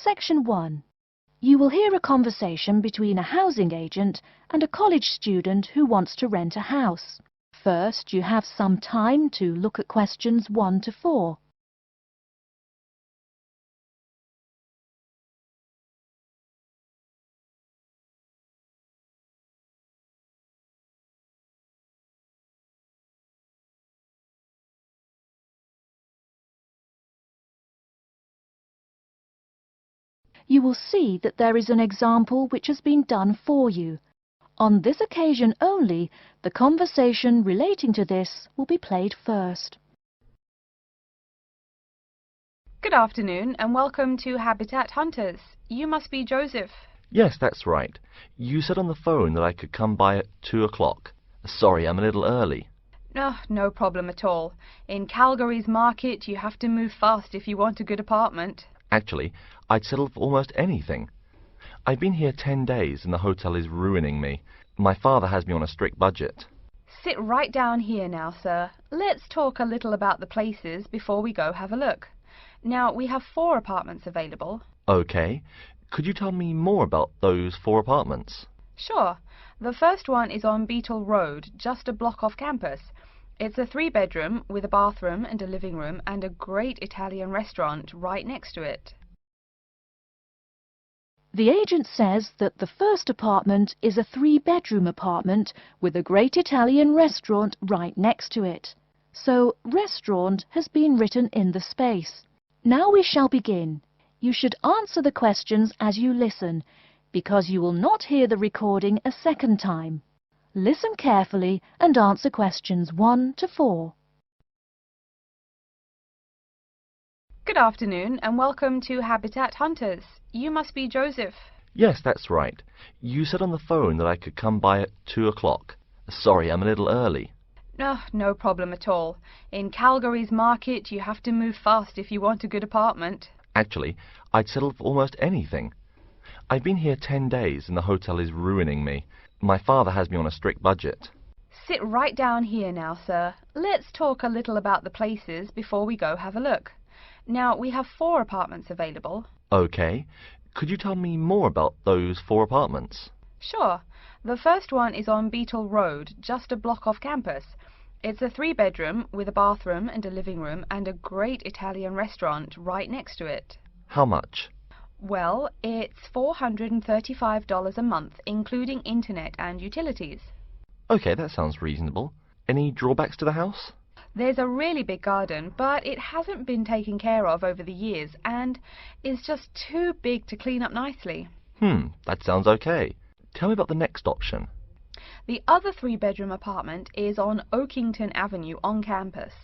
Section 1. You will hear a conversation between a housing agent and a college student who wants to rent a house. First, you have some time to look at questions 1 to 4. You will see that there is an example which has been done for you. On this occasion only, the conversation relating to this will be played first. Good afternoon and welcome to Habitat Hunters. You must be Joseph. Yes, that's right. You said on the phone that I could come by at 2 o'clock. Sorry, I'm a little early. No problem at all. In Calgary's market, you have to move fast if you want a good apartment. Actually, I'd settle for almost anything. I've been here 10 days and the hotel is ruining me. My father has me on a strict budget. Sit right down here now, sir. Let's talk a little about the places before we go have a look. Now, we have 4 apartments available. Okay. Could you tell me more about those 4 apartments? Sure. The first one is on Beetle Road, just a block off campus. It's a 3-bedroom with a bathroom and a living room and a great Italian restaurant right next to it. The agent says that the first apartment is a 3-bedroom apartment with a great Italian restaurant right next to it. So, restaurant has been written in the space. Now we shall begin. You should answer the questions as you listen, because you will not hear the recording a second time. Listen carefully and answer questions 1 to 4. Good afternoon and welcome to Habitat Hunters. You must be Joseph. Yes, that's right. You said on the phone that I could come by at 2 o'clock. Sorry, I'm a little early. No problem at all. In Calgary's market, you have to move fast if you want a good apartment. Actually, I'd settle for almost anything. I've been here 10 days and the hotel is ruining me. My father has me on a strict budget. Sit right down here now, sir. Let's talk a little about the places before we go have a look. Now, we have 4 apartments available. Okay. Could you tell me more about those 4 apartments? Sure. The first one is on Beetle Road, just a block off campus. It's a 3-bedroom with a bathroom and a living room and a great Italian restaurant right next to it. How much? Well, it's $435 a month, including internet and utilities. Okay, that sounds reasonable. Any drawbacks to the house? There's a really big garden, but it hasn't been taken care of over the years and is just too big to clean up nicely. That sounds okay. Tell me about the next option. The other 3-bedroom apartment is on Oakington Avenue on campus.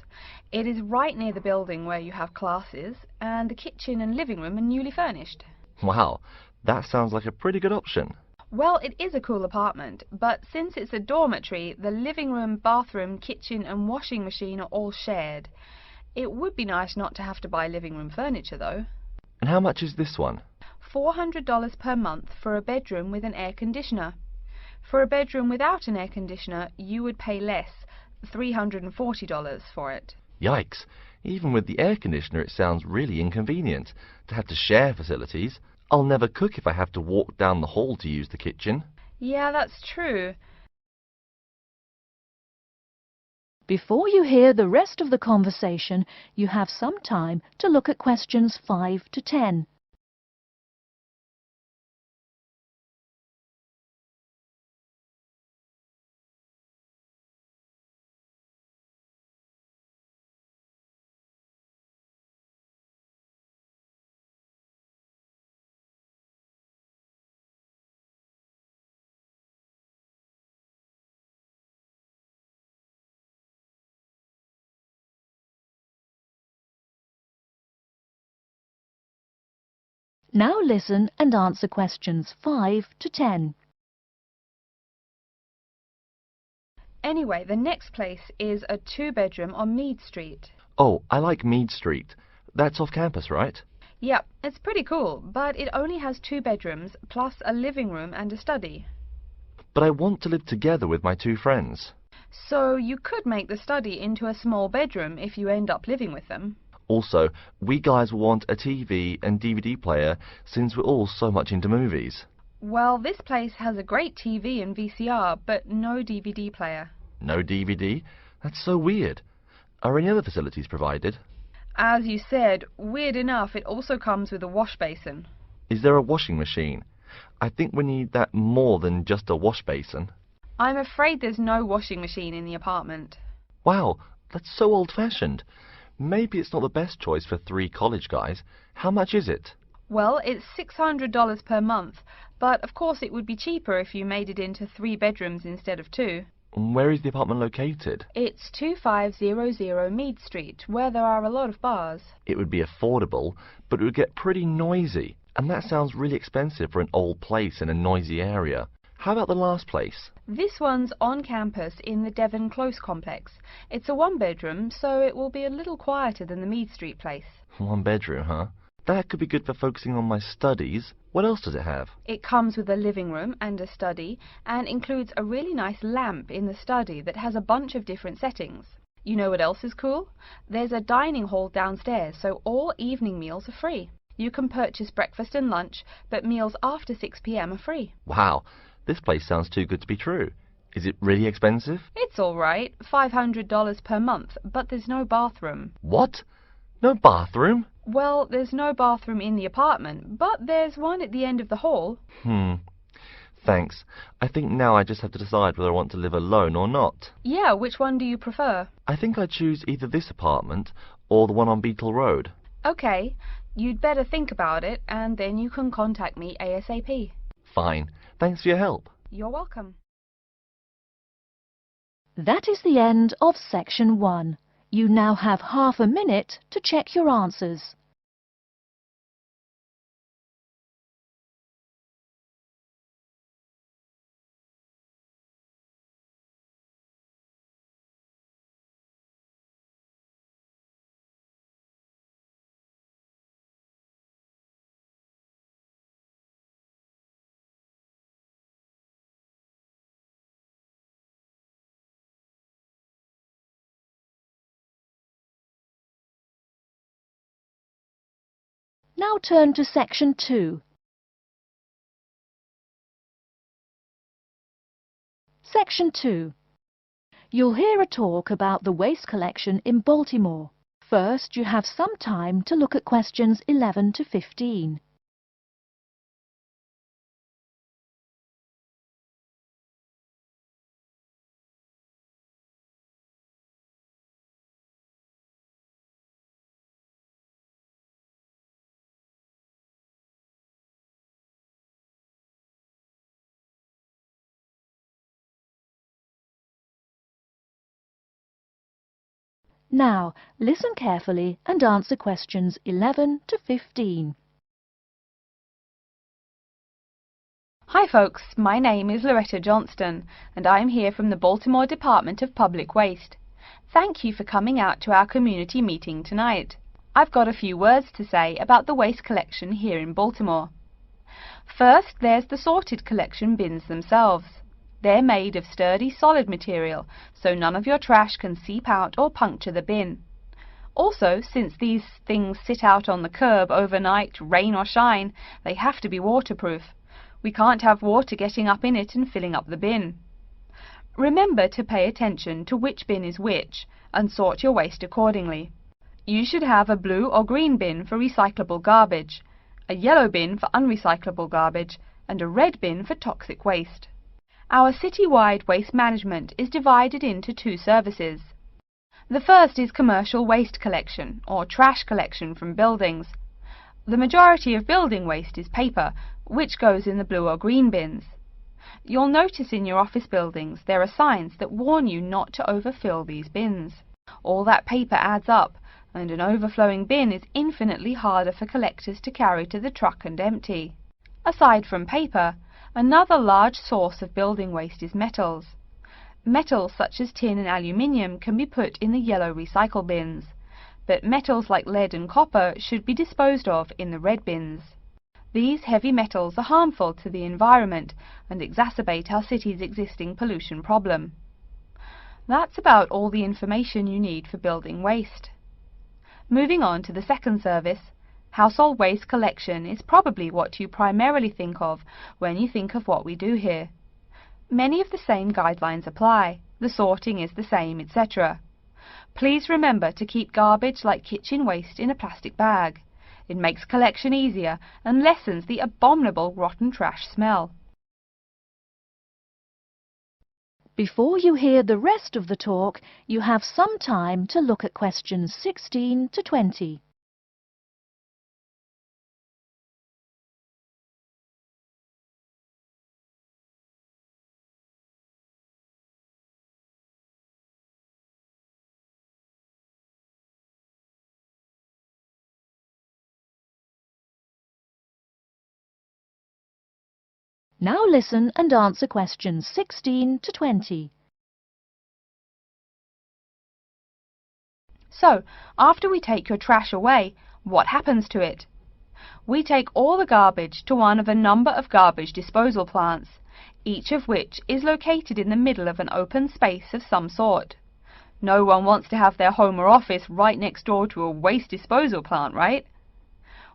It is right near the building where you have classes, and the kitchen and living room are newly furnished. Wow, that sounds like a pretty good option. Well, it is a cool apartment, but since it's a dormitory, the living room, bathroom, kitchen and washing machine are all shared. It would be nice not to have to buy living room furniture, though. And how much is this one? $400 per month for a bedroom with an air conditioner. For a bedroom without an air conditioner, you would pay less, $340 for it. Yikes. Even with the air conditioner, it sounds really inconvenient to have to share facilities. I'll never cook if I have to walk down the hall to use the kitchen. Yeah, that's true. Before you hear the rest of the conversation, you have some time to look at questions 5 to 10. Now listen and answer questions 5 to 10. Anyway, the next place is a 2-bedroom on Mead Street. Oh, I like Mead Street. That's off campus, right? Yep, it's pretty cool, but it only has 2 bedrooms, plus a living room and a study. But I want to live together with my 2 friends. So you could make the study into a small bedroom if you end up living with them. Also, we guys want a TV and DVD player since we're all so much into movies. Well, this place has a great TV and VCR, but no DVD player. No DVD? That's so weird. Are any other facilities provided? As you said, weird enough, it also comes with a wash basin. Is there a washing machine? I think we need that more than just a wash basin. I'm afraid there's no washing machine in the apartment. Wow, that's so old-fashioned. Maybe it's not the best choice for 3 college guys. How much is it? Well, it's $600 per month, but of course it would be cheaper if you made it into 3 bedrooms instead of 2. Where is the apartment located? It's 2500 Mead Street, where there are a lot of bars. It would be affordable, but it would get pretty noisy. And that sounds really expensive for an old place in a noisy area. How about the last place? This one's on campus in the Devon Close complex. It's a 1-bedroom, so it will be a little quieter than the Mead Street place. 1 bedroom, huh? That could be good for focusing on my studies. What else does it have? It comes with a living room and a study, and includes a really nice lamp in the study that has a bunch of different settings. You know what else is cool? There's a dining hall downstairs, so all evening meals are free. You can purchase breakfast and lunch, but meals after 6 p.m. are free. Wow, this place sounds too good to be true. Is it really expensive? It's all right, $500 per month, but there's no bathroom. What? No bathroom? Well, there's no bathroom in the apartment, but there's one at the end of the hall. Thanks. I think now I just have to decide whether I want to live alone or not. Yeah, which one do you prefer? I think I'd choose either this apartment or the one on Beetle Road. Okay, you'd better think about it, and then you can contact me ASAP. Fine. Thanks for your help. You're welcome. That is the end of section 1. You now have half a minute to check your answers. Now turn to section 2. Section 2. You'll hear a talk about the waste collection in Baltimore. First, you have some time to look at questions 11 to 15. Now, listen carefully and answer questions 11 to 15. Hi folks, my name is Loretta Johnston, and I'm here from the Baltimore Department of Public Waste. Thank you for coming out to our community meeting tonight. I've got a few words to say about the waste collection here in Baltimore. First, there's the sorted collection bins themselves. They're made of sturdy, solid material, so none of your trash can seep out or puncture the bin. Also, since these things sit out on the curb overnight, rain or shine, they have to be waterproof. We can't have water getting up in it and filling up the bin. Remember to pay attention to which bin is which, and sort your waste accordingly. You should have a blue or green bin for recyclable garbage, a yellow bin for unrecyclable garbage, and a red bin for toxic waste. Our city-wide waste management is divided into 2 services. The first is commercial waste collection, or trash collection from buildings. The majority of building waste is paper, which goes in the blue or green bins. You'll notice in your office buildings there are signs that warn you not to overfill these bins. All that paper adds up, and an overflowing bin is infinitely harder for collectors to carry to the truck and empty. Aside from paper, another large source of building waste is metals. Metals such as tin and aluminium can be put in the yellow recycle bins, but metals like lead and copper should be disposed of in the red bins. These heavy metals are harmful to the environment and exacerbate our city's existing pollution problem. That's about all the information you need for building waste. Moving on to the second service, household waste collection is probably what you primarily think of when you think of what we do here. Many of the same guidelines apply, the sorting is the same, etc. Please remember to keep garbage like kitchen waste in a plastic bag. It makes collection easier and lessens the abominable rotten trash smell. Before you hear the rest of the talk, you have some time to look at questions 16 to 20. Now listen and answer questions 16 to 20. So, after we take your trash away, what happens to it? We take all the garbage to one of a number of garbage disposal plants, each of which is located in the middle of an open space of some sort. No one wants to have their home or office right next door to a waste disposal plant, right?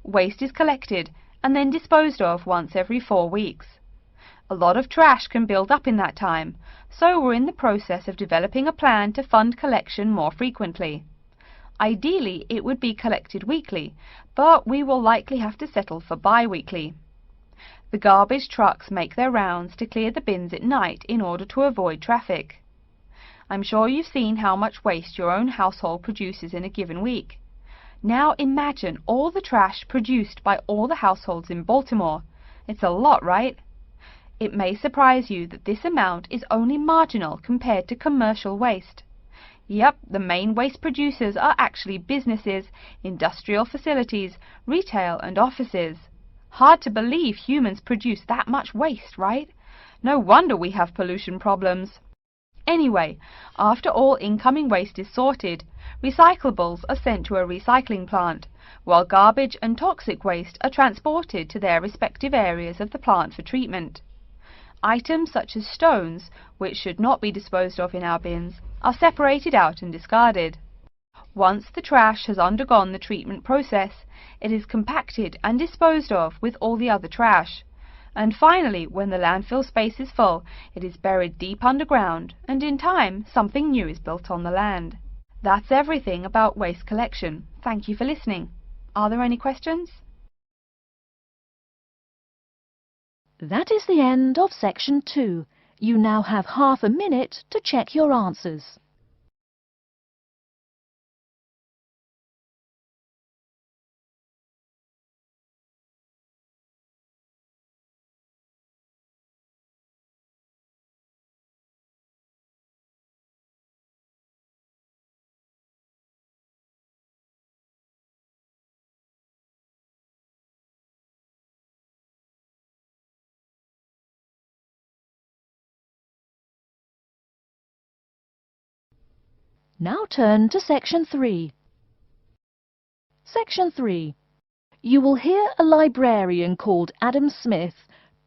Waste is collected and then disposed of once every 4 weeks. A lot of trash can build up in that time, so we're in the process of developing a plan to fund collection more frequently. Ideally, it would be collected weekly, but we will likely have to settle for bi-weekly. The garbage trucks make their rounds to clear the bins at night in order to avoid traffic. I'm sure you've seen how much waste your own household produces in a given week. Now imagine all the trash produced by all the households in Baltimore. It's a lot, right? It may surprise you that this amount is only marginal compared to commercial waste. Yep, the main waste producers are actually businesses, industrial facilities, retail and offices. Hard to believe humans produce that much waste, right? No wonder we have pollution problems. Anyway, after all incoming waste is sorted, recyclables are sent to a recycling plant, while garbage and toxic waste are transported to their respective areas of the plant for treatment. Items such as stones, which should not be disposed of in our bins, are separated out and discarded. Once the trash has undergone the treatment process, it is compacted and disposed of with all the other trash. And finally, when the landfill space is full, it is buried deep underground, and in time, something new is built on the land. That's everything about waste collection. Thank you for listening. Are there any questions? That is the end of section 2. You now have half a minute to check your answers. Now turn to section 3. Section 3. You will hear a librarian called Adam Smith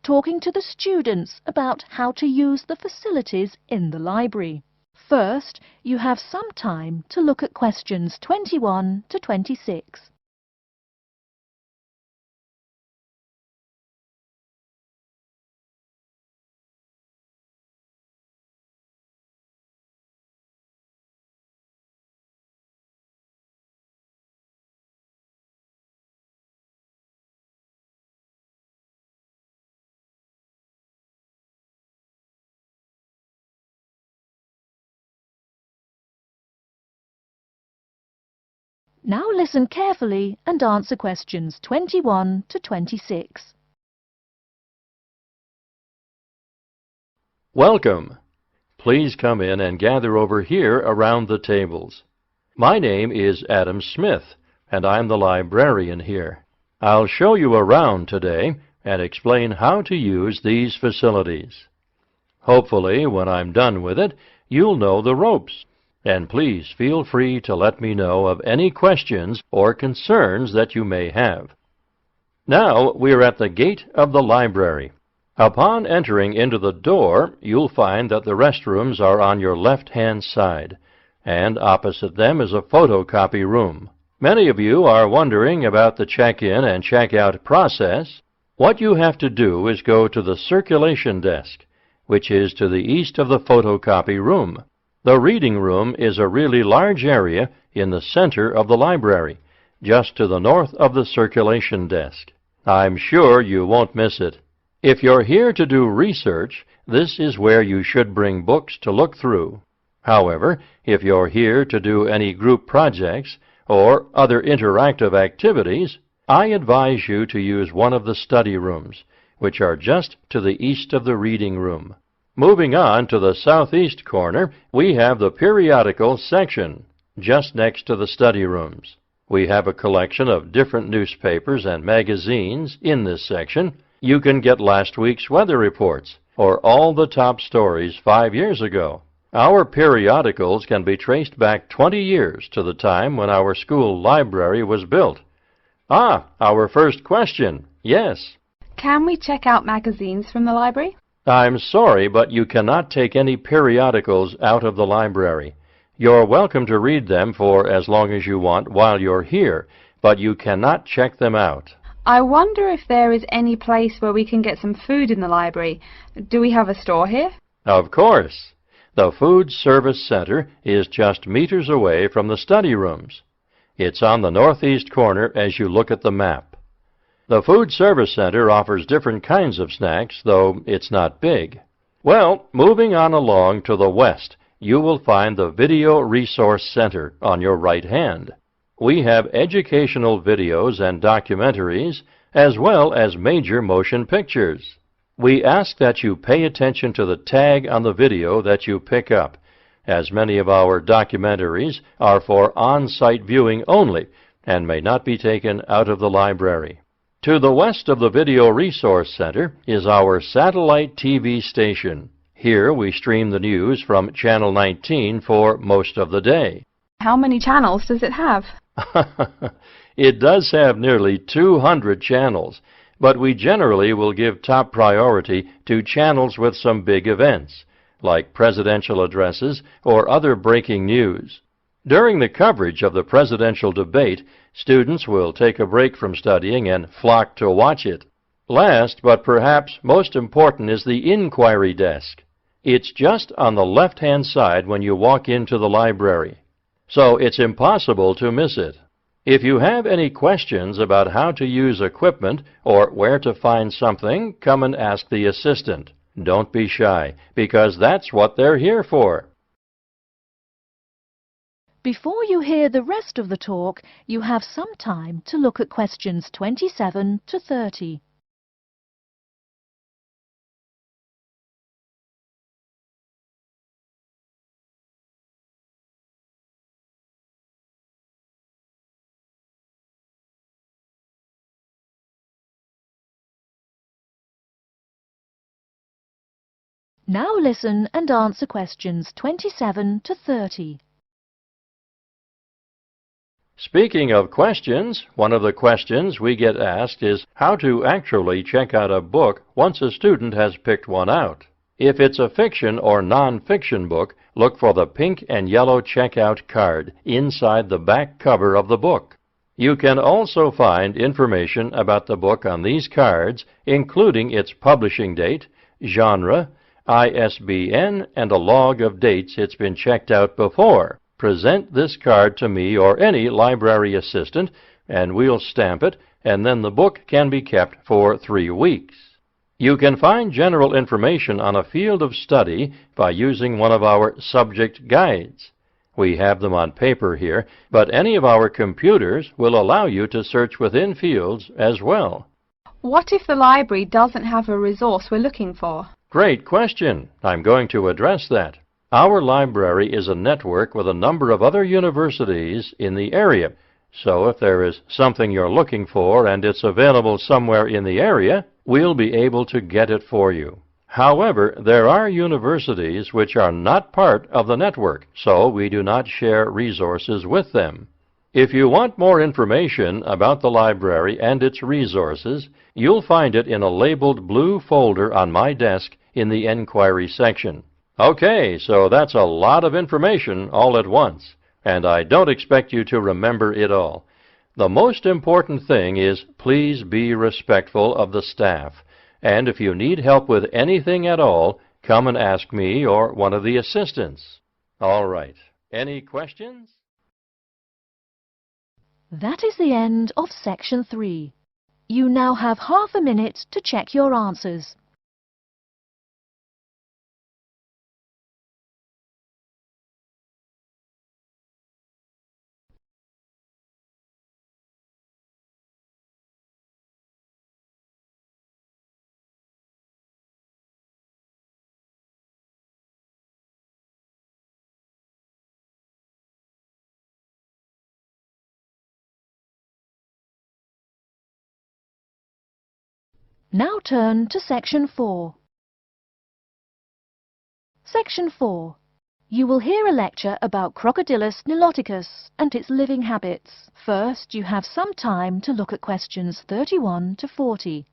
talking to the students about how to use the facilities in the library. First, you have some time to look at questions 21 to 26. Now listen carefully and answer questions 21 to 26. Welcome. Please come in and gather over here around the tables. My name is Adam Smith, and I'm the librarian here. I'll show you around today and explain how to use these facilities. Hopefully, when I'm done with it, you'll know the ropes. And please feel free to let me know of any questions or concerns that you may have. Now we're at the gate of the library. Upon entering into the door, you'll find that the restrooms are on your left-hand side, and opposite them is a photocopy room. Many of you are wondering about the check-in and check-out process. What you have to do is go to the circulation desk, which is to the east of the photocopy room. The reading room is a really large area in the center of the library, just to the north of the circulation desk. I'm sure you won't miss it. If you're here to do research, this is where you should bring books to look through. However, if you're here to do any group projects or other interactive activities, I advise you to use one of the study rooms, which are just to the east of the reading room. Moving on to the southeast corner, we have the periodical section, just next to the study rooms. We have a collection of different newspapers and magazines in this section. You can get last week's weather reports, or all the top stories 5 years ago. Our periodicals can be traced back 20 years to the time when our school library was built. Our first question. Yes. Can we check out magazines from the library? I'm sorry, but you cannot take any periodicals out of the library. You're welcome to read them for as long as you want while you're here, but you cannot check them out. I wonder if there is any place where we can get some food in the library. Do we have a store here? Of course. The Food Service Center is just meters away from the study rooms. It's on the northeast corner as you look at the map. The Food Service Center offers different kinds of snacks, though it's not big. Well, moving on along to the west, you will find the Video Resource Center on your right hand. We have educational videos and documentaries, as well as major motion pictures. We ask that you pay attention to the tag on the video that you pick up, as many of our documentaries are for on-site viewing only and may not be taken out of the library. To the west of the Video Resource Center is our satellite TV station. Here we stream the news from Channel 19 for most of the day. How many channels does it have? It does have nearly 200 channels, but we generally will give top priority to channels with some big events, like presidential addresses or other breaking news. During the coverage of the presidential debate, students will take a break from studying and flock to watch it. Last, but perhaps most important, is the inquiry desk. It's just on the left-hand side when you walk into the library, so it's impossible to miss it. If you have any questions about how to use equipment or where to find something, come and ask the assistant. Don't be shy, because that's what they're here for. Before you hear the rest of the talk, you have some time to look at questions 27 to 30. Now listen and answer questions 27 to 30. Speaking of questions, one of the questions we get asked is how to actually check out a book once a student has picked one out. If it's a fiction or non-fiction book, look for the pink and yellow checkout card inside the back cover of the book. You can also find information about the book on these cards, including its publishing date, genre, ISBN, and a log of dates it's been checked out before. Present this card to me or any library assistant, and we'll stamp it, and then the book can be kept for 3 weeks. You can find general information on a field of study by using one of our subject guides. We have them on paper here, but any of our computers will allow you to search within fields as well. What if the library doesn't have a resource we're looking for? Great question. I'm going to address that. Our library is a network with a number of other universities in the area, so if there is something you're looking for and it's available somewhere in the area, we'll be able to get it for you. However, there are universities which are not part of the network, so we do not share resources with them. If you want more information about the library and its resources, you'll find it in a labeled blue folder on my desk in the Enquiry section. Okay, so that's a lot of information all at once, and I don't expect you to remember it all. The most important thing is please be respectful of the staff, and if you need help with anything at all, come and ask me or one of the assistants. All right. Any questions? That is the end of section 3. You now have half a minute to check your answers. Now turn to section 4. Section 4. You will hear a lecture about Crocodylus niloticus and its living habits. First, you have some time to look at questions 31 to 40.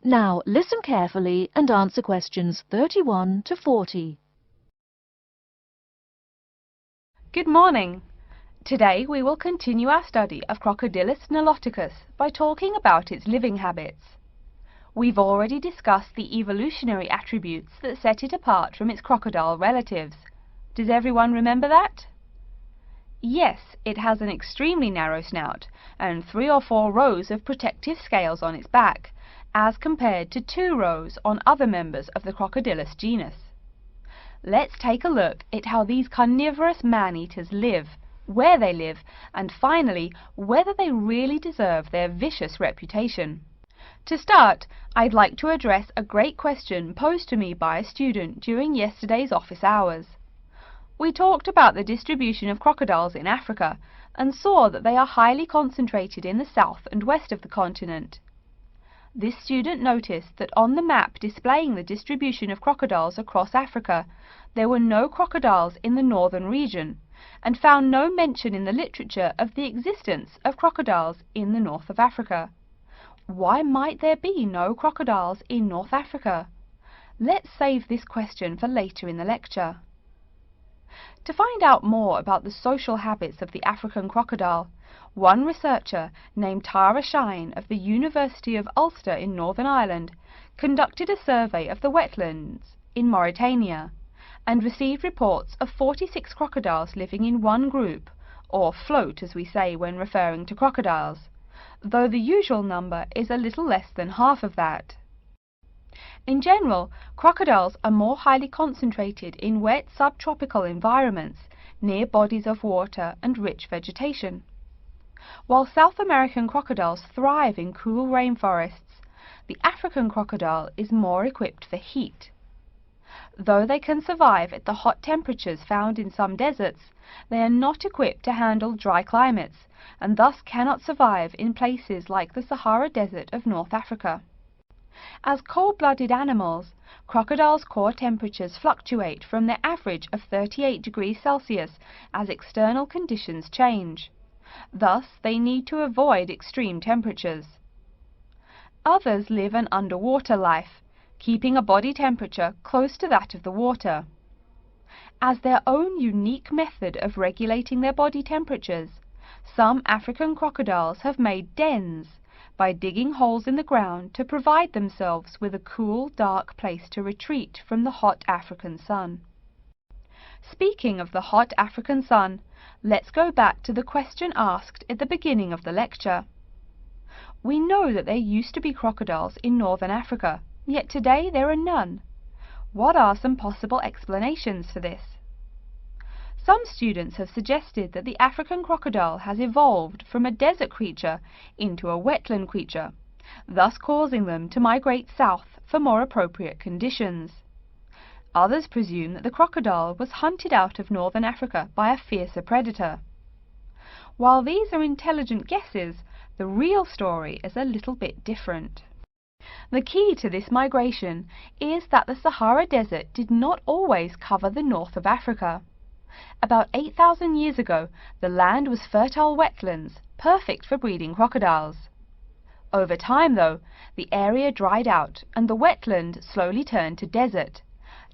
Now listen carefully and answer questions 31 to 40. Good morning. Today we will continue our study of Crocodylus niloticus by talking about its living habits. We've already discussed the evolutionary attributes that set it apart from its crocodile relatives. Does everyone remember that? Yes, it has an extremely narrow snout and 3 or 4 rows of protective scales on its back, as compared to 2 rows on other members of the Crocodylus genus. Let's take a look at how these carnivorous man-eaters live, where they live, and finally, whether they really deserve their vicious reputation. To start, I'd like to address a great question posed to me by a student during yesterday's office hours. We talked about the distribution of crocodiles in Africa and saw that they are highly concentrated in the south and west of the continent. This student noticed that on the map displaying the distribution of crocodiles across Africa, there were no crocodiles in the northern region, and found no mention in the literature of the existence of crocodiles in the north of Africa. Why might there be no crocodiles in North Africa? Let's save this question for later in the lecture. To find out more about the social habits of the African crocodile, one researcher named Tara Shine of the University of Ulster in Northern Ireland conducted a survey of the wetlands in Mauritania and received reports of 46 crocodiles living in one group, or float as we say when referring to crocodiles, though the usual number is a little less than half of that. In general, crocodiles are more highly concentrated in wet subtropical environments near bodies of water and rich vegetation. While South American crocodiles thrive in cool rainforests, the African crocodile is more equipped for heat. Though they can survive at the hot temperatures found in some deserts, they are not equipped to handle dry climates and thus cannot survive in places like the Sahara Desert of North Africa. As cold-blooded animals, crocodiles' core temperatures fluctuate from their average of 38 degrees Celsius as external conditions change. Thus, they need to avoid extreme temperatures. Others live an underwater life, keeping a body temperature close to that of the water. As their own unique method of regulating their body temperatures, some African crocodiles have made dens by digging holes in the ground to provide themselves with a cool, dark place to retreat from the hot African sun. Speaking of the hot African sun, let's go back to the question asked at the beginning of the lecture. We know that there used to be crocodiles in northern Africa, yet today there are none. What are some possible explanations for this? Some students have suggested that the African crocodile has evolved from a desert creature into a wetland creature, thus causing them to migrate south for more appropriate conditions. Others presume that the crocodile was hunted out of northern Africa by a fiercer predator. While these are intelligent guesses, the real story is a little bit different. The key to this migration is that the Sahara Desert did not always cover the north of Africa. About 8,000 years ago, the land was fertile wetlands, perfect for breeding crocodiles. Over time, though, the area dried out and the wetland slowly turned to desert,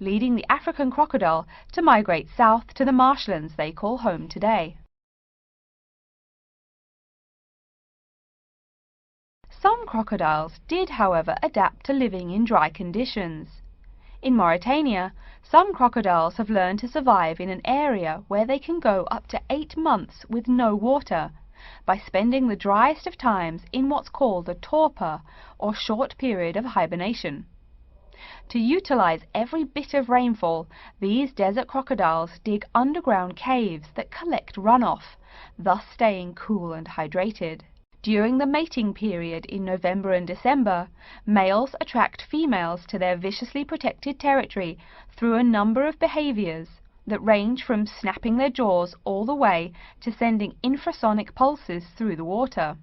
leading the African crocodile to migrate south to the marshlands they call home today. Some crocodiles did, however, adapt to living in dry conditions. In Mauritania, some crocodiles have learned to survive in an area where they can go up to 8 months with no water, by spending the driest of times in what's called a torpor, or short period of hibernation. To utilize every bit of rainfall, these desert crocodiles dig underground caves that collect runoff, thus staying cool and hydrated. During the mating period in November and December, males attract females to their viciously protected territory through a number of behaviors that range from snapping their jaws all the way to sending infrasonic pulses through the water.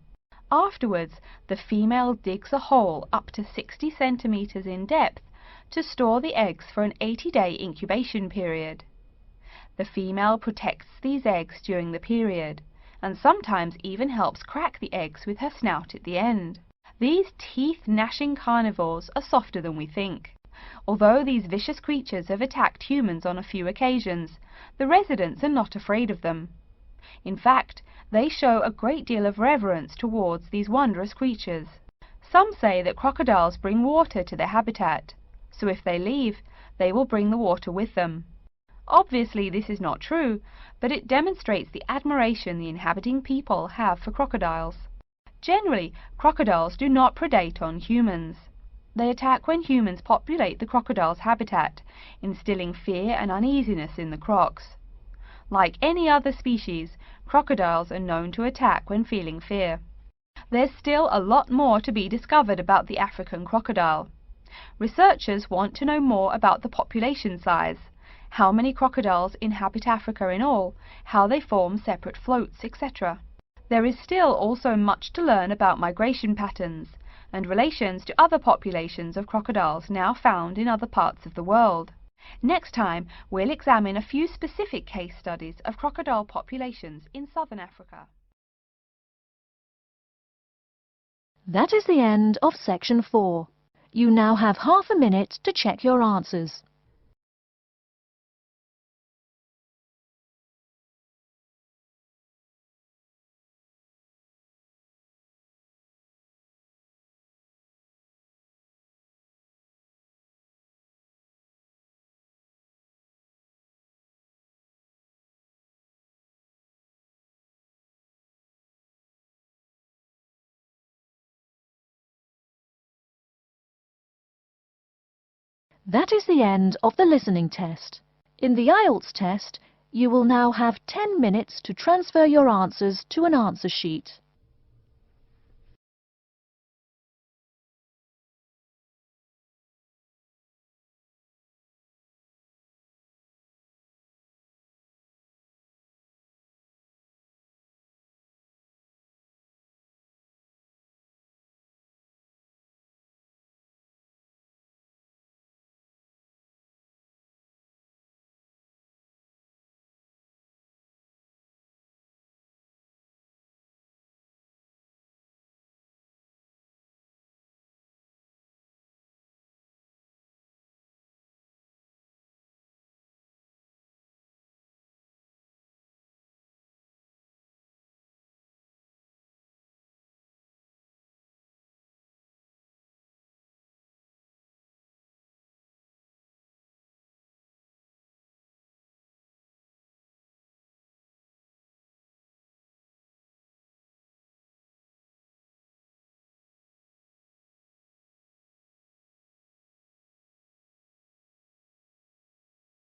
Afterwards, the female digs a hole up to 60 centimeters in depth to store the eggs for an 80-day incubation period. The female protects these eggs during the period, and sometimes even helps crack the eggs with her snout at the end. These teeth-gnashing carnivores are softer than we think. Although these vicious creatures have attacked humans on a few occasions, the residents are not afraid of them. In fact, they show a great deal of reverence towards these wondrous creatures. Some say that crocodiles bring water to their habitat, so if they leave, they will bring the water with them. Obviously this is not true, but it demonstrates the admiration the inhabiting people have for crocodiles. Generally, crocodiles do not predate on humans. They attack when humans populate the crocodile's habitat, instilling fear and uneasiness in the crocs. Like any other species, crocodiles are known to attack when feeling fear. There's still a lot more to be discovered about the African crocodile. Researchers want to know more about the population size, how many crocodiles inhabit Africa in all, how they form separate floats, etc. There is still also much to learn about migration patterns and relations to other populations of crocodiles now found in other parts of the world. Next time, we'll examine a few specific case studies of crocodile populations in southern Africa. That is the end of section 4. You now have half a minute to check your answers. That is the end of the listening test. In the Ielts test, you will now have 10 minutes to transfer your answers to an answer sheet.